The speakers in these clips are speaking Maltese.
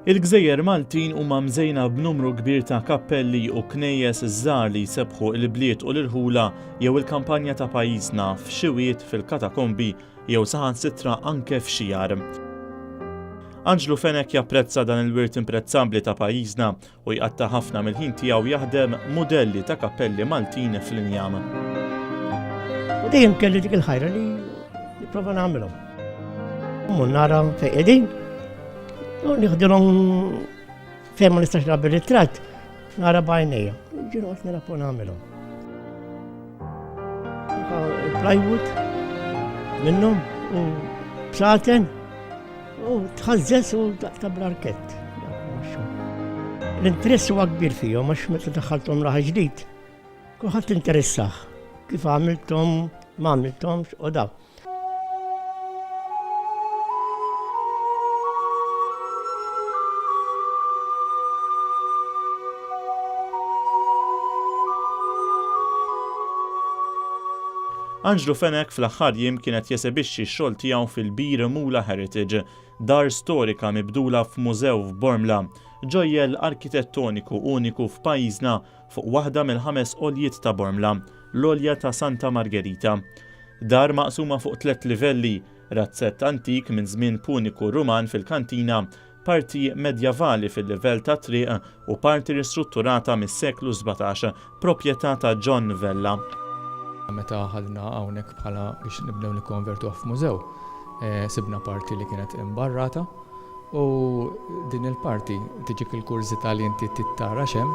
Il-Gżejjer Maltin huma mżejna b'numru kbir ta' kappelli u knejjes żgħar li jsebħu l-bliet u l-irħula jew il-kampanja ta' pajjiżna f'xiwiet fil-katakombi jew saħansitra anke f'xijar. Anġlu Fenek japprezza dan il-wirt imprezzabbli ta' pajjiżna u jqatta' ħafna mill-ħin tiegħu jaħdem mudelli ta' kappelli Maltin fl-injam. U dejjem kelli dik il-ħajra li nipprova nagħmilhom. U nara fejn qegħdin. Nieħdilhom fejn ma nistax nagħmel ritratt, nara b'għajnejja. Ġienu qed nilappu nagħmilhom. Il-plywood minnhom u bsaten u tħażżes u ta' bl-arkett. L-interess huwa kbir fihom għax meta daħħalthom raħ ġdid. Kulħadd interessah kif għamilthom, ma għamilthomx u daw. Anġlu Fenek fl-aħħar jiem kienet jesebixxi x-xogħol tiegħu fil-Bir Mula Heritage, dar storika mibdula f'mużew f'Bormla, ġojjel arkitettoniku uniku f'pajjiżna fuq waħda mill-5 għoljiet ta' Bormla, l-għolja ta' Santa Margherita. Dar maqsuma fuq 3 livelli, razzett antik minn żmien puniku Ruman fil-kantina, parti medjavali fil-livell ta' triq u parti ristrutturata mis-seklu 17, proprjetà ta' John Vella. Meta ħadna hawnhekk bħala biex nibdew nikkonvertuh f'mużew, sibna parti li kienet imbarrata u din il-parti tiġik il-kurżità li inti tittara xem.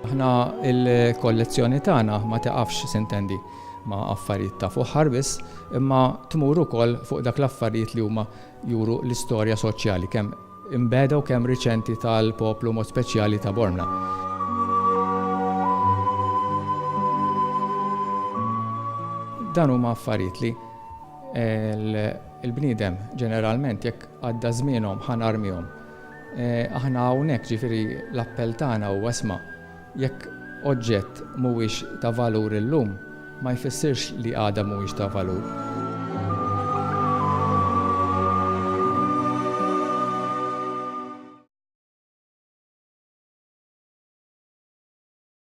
Aħna il-kollezzjoni tagħna ma taqafx sintendi ma' affarijiet ta' fuq ħarbis, imma tmur ukoll fuq dak l-affarijiet li huma juru l-istorja soċjali kemm imbeda u kemm riċenti tal-poplu mod speċjali ta' Bormla. Dan huma affarijiet li il-bniedem ġeneralment jekk għadda żmienhom ħanarmihom. Aħna hawnhekk ġifieri l-appell tagħna huwa isma' jekk oġġett mhuwiex ta' valur illum ma jfissirx li għada mhuwiex ta' valur.